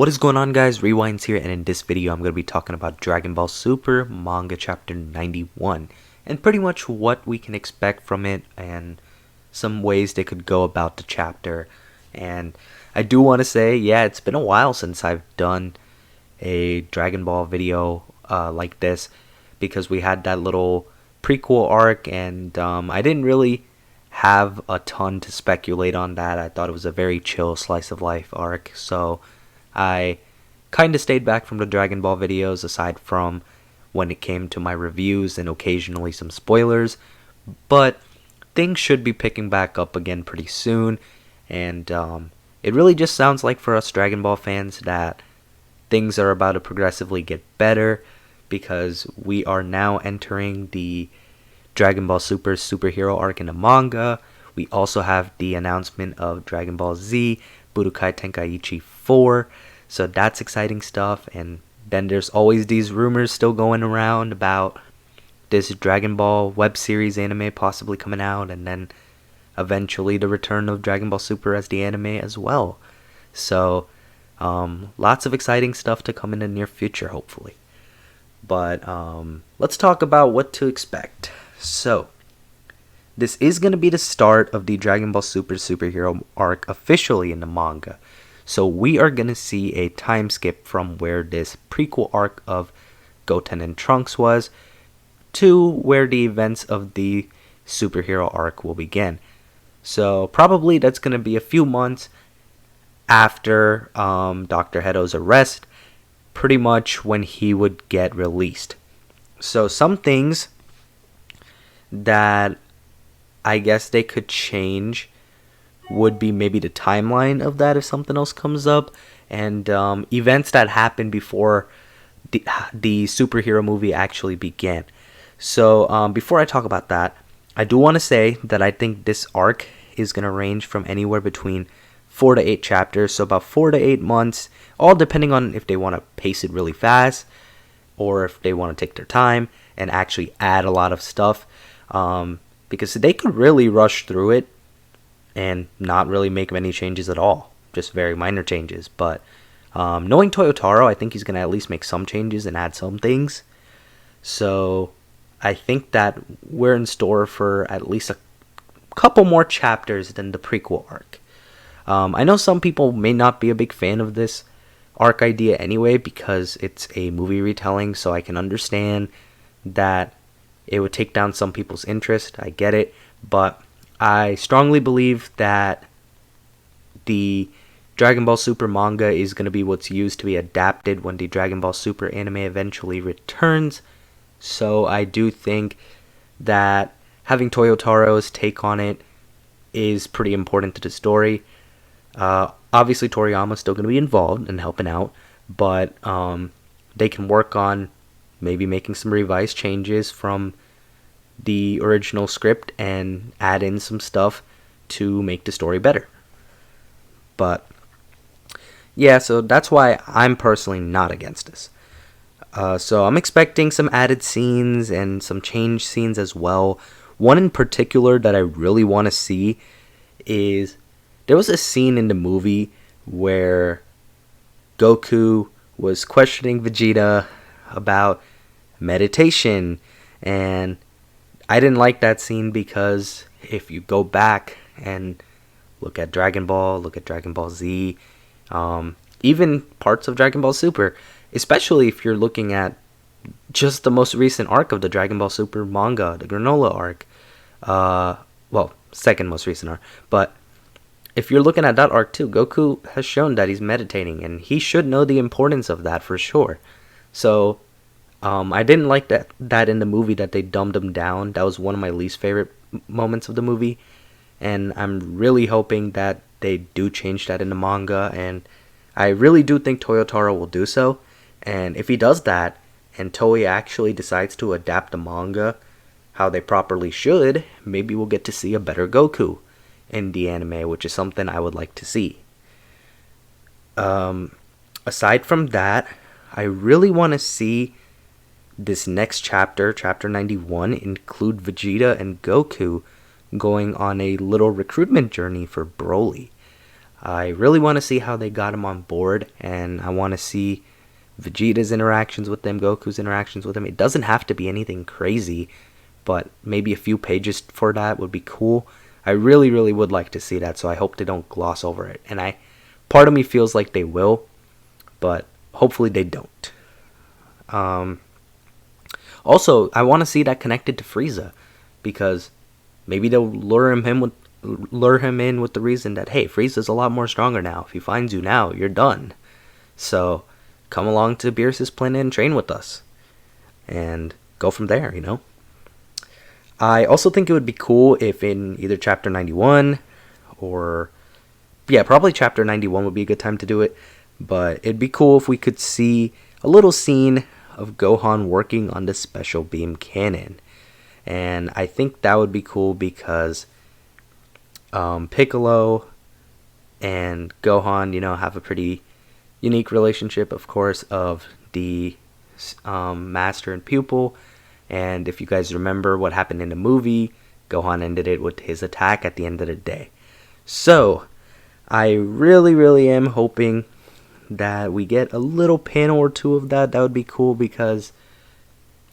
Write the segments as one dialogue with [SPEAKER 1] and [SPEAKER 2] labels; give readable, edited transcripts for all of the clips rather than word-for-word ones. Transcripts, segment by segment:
[SPEAKER 1] What is going on, guys? Rewinds here, and in this video I'm going to be talking about Dragon Ball Super Manga Chapter 91 and pretty much what we can expect from it and some ways they could go about the chapter. And I do want to say, yeah, it's been a while since I've done a Dragon Ball video like this, because we had that little prequel arc, and I didn't really have a ton to speculate on that. I thought it was a very chill slice of life arc, so I kind of stayed back from the Dragon Ball videos, aside from when it came to my reviews and occasionally some spoilers. But things should be picking back up again pretty soon, and it really just sounds like for us Dragon Ball fans that things are about to progressively get better, because we are now entering the Dragon Ball Super superhero arc in the manga. We also have the announcement of Dragon Ball Z Budokai Tenkaichi 4, so that's exciting stuff. And then there's always these rumors still going around about this Dragon Ball web series anime possibly coming out, and then eventually the return of Dragon Ball Super as the anime as well. So lots of exciting stuff to come in the near future, hopefully. But let's talk about what to expect. So this is going to be the start of the Dragon Ball Super superhero arc officially in the manga. So we are going to see a time skip from where this prequel arc of Goten and Trunks was to where the events of the superhero arc will begin. So probably that's going to be a few months after Dr. Heto's arrest, pretty much when he would get released. So some things that I guess they could change would be maybe the timeline of that if something else comes up, and events that happened before the superhero movie actually began. So before I talk about that, I do want to say that I think this arc is going to range from anywhere between 4 to 8 chapters, so about 4 to 8 months, all depending on if they want to pace it really fast or if they want to take their time and actually add a lot of stuff. Because they could really rush through it and not really make many changes at all, just very minor changes. But knowing Toyotaro, I think he's going to at least make some changes and add some things. So I think that we're in store for at least a couple more chapters than the prequel arc. I know some people may not be a big fan of this arc idea anyway, because it's a movie retelling, so I can understand that it would take down some people's interest. I get it, but I strongly believe that the Dragon Ball Super manga is going to be what's used to be adapted when the Dragon Ball Super anime eventually returns. So I do think that having Toyotaro's take on it is pretty important to the story. Obviously Toriyama's still going to be involved and helping out, but they can work on maybe making some revised changes from the original script and add in some stuff to make the story better. But yeah, so that's why I'm personally not against this. So I'm expecting some added scenes and some changed scenes as well. One in particular that I really want to see is, there was a scene in the movie where Goku was questioning Vegeta about meditation, and I didn't like that scene because if you go back and look at Dragon Ball, look at Dragon Ball Z, even parts of Dragon Ball Super, especially if you're looking at just the most recent arc of the Dragon Ball Super manga, the Granola arc, well, second most recent arc, but if you're looking at that arc too, Goku has shown that he's meditating, and he should know the importance of that for sure. So I didn't like that in the movie, that they dumbed him down. That was one of my least favorite moments of the movie, and I'm really hoping that they do change that in the manga, and I really do think Toyotaro will do so. And if he does that, and Toei actually decides to adapt the manga how they properly should, maybe we'll get to see a better Goku in the anime, which is something I would like to see. Aside from that, I really want to see this next chapter, chapter 91, include Vegeta and Goku going on a little recruitment journey for Broly. I really want to see how they got him on board, and I want to see Vegeta's interactions with them, Goku's interactions with them. It doesn't have to be anything crazy, but maybe a few pages for that would be cool. I really, really would like to see that, so I hope they don't gloss over it. And part of me feels like they will, but hopefully they don't. Also, I want to see that connected to Frieza, because maybe they'll lure him in with the reason that, hey, Frieza's a lot more stronger now. If he finds you now, you're done. So come along to Beerus's planet and train with us, and go from there. I also think it would be cool if in either chapter 91 or, yeah, probably chapter 91 would be a good time to do it. But it'd be cool if we could see a little scene of Gohan working on the special beam cannon. And I think that would be cool because Piccolo and Gohan, have a pretty unique relationship, of course, of the master and pupil. And if you guys remember what happened in the movie, Gohan ended it with his attack at the end of the day. So I really, really am hoping that we get a little panel or two of that. That would be cool because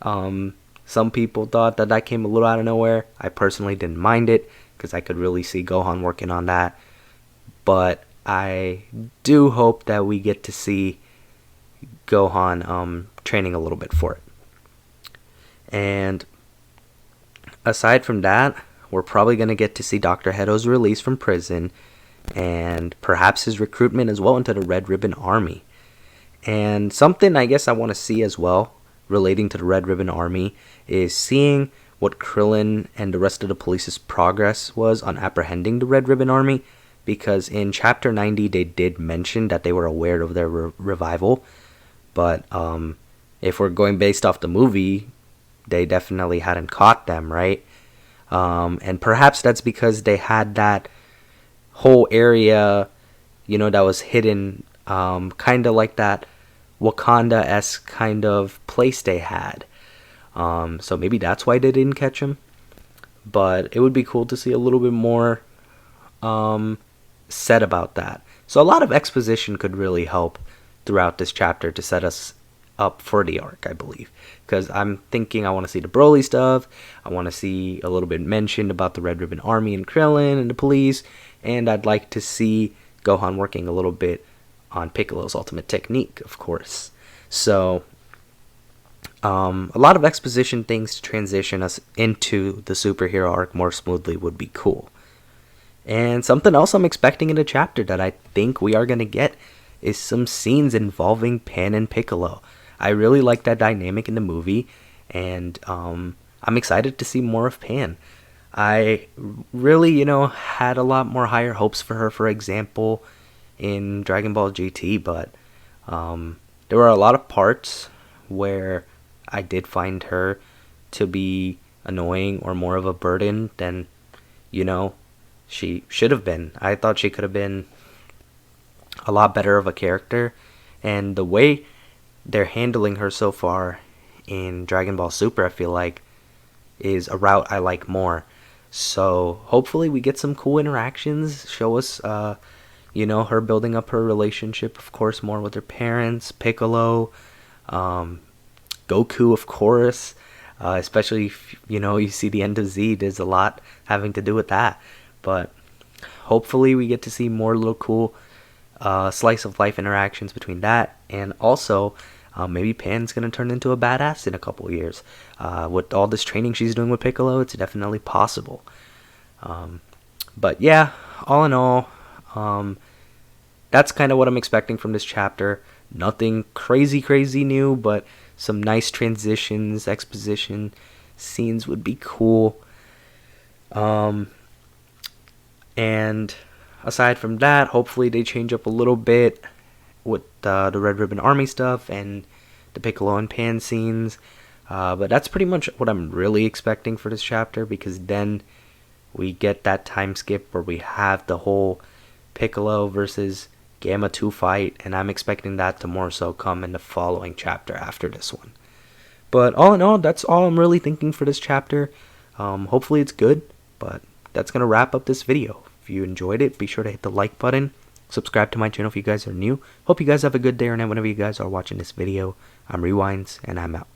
[SPEAKER 1] some people thought that came a little out of nowhere. I personally didn't mind it because I could really see Gohan working on that. But I do hope that we get to see Gohan training a little bit for it. And aside from that, we're probably going to get to see Dr. Heto's release from prison, and perhaps his recruitment as well into the Red Ribbon Army. And something I guess I want to see as well relating to the Red Ribbon Army is seeing what Krillin and the rest of the police's progress was on apprehending the Red Ribbon Army, because in chapter 90 they did mention that they were aware of their revival, but if we're going based off the movie, they definitely hadn't caught them, right? And perhaps that's because they had that whole area, that was hidden, kind of like that Wakanda-esque kind of place they had. So maybe that's why they didn't catch him. But it would be cool to see a little bit more said about that. So a lot of exposition could really help throughout this chapter to set us up for the arc, I believe. Because I'm thinking I want to see the Broly stuff. I want to see a little bit mentioned about the Red Ribbon Army and Krillin and the police. And I'd like to see Gohan working a little bit on Piccolo's ultimate technique, of course. So a lot of exposition things to transition us into the superhero arc more smoothly would be cool. And something else I'm expecting in the chapter that I think we are going to get is some scenes involving Pan and Piccolo. I really like that dynamic in the movie, and I'm excited to see more of Pan. I really, had a lot more higher hopes for her, for example, in Dragon Ball GT, but there were a lot of parts where I did find her to be annoying or more of a burden than, she should have been. I thought she could have been a lot better of a character, and the way they're handling her so far in Dragon Ball Super, I feel like, is a route I like more. So hopefully we get some cool interactions, show us her building up her relationship, of course, more with her parents, Piccolo, Goku, of course, especially if, you see the end of Z, there's a lot having to do with that. But hopefully we get to see more little cool slice of life interactions between that, and also maybe Pan's gonna turn into a badass in a couple years. With all this training she's doing with Piccolo, it's definitely possible. But yeah, all in all, that's kind of what I'm expecting from this chapter. Nothing crazy new, but some nice transitions, exposition scenes would be cool. And aside from that, hopefully they change up a little bit with the Red Ribbon Army stuff and the Piccolo and Pan scenes. But that's pretty much what I'm really expecting for this chapter, because then we get that time skip where we have the whole Piccolo versus Gamma 2 fight, and I'm expecting that to more so come in the following chapter after this one. But all in all, that's all I'm really thinking for this chapter. Hopefully it's good, but that's going to wrap up this video. If you enjoyed it, be sure to hit the like button, Subscribe to my channel if you guys are new. Hope you guys have a good day or night whenever you guys are watching this video. I'm Rewinds, and I'm out.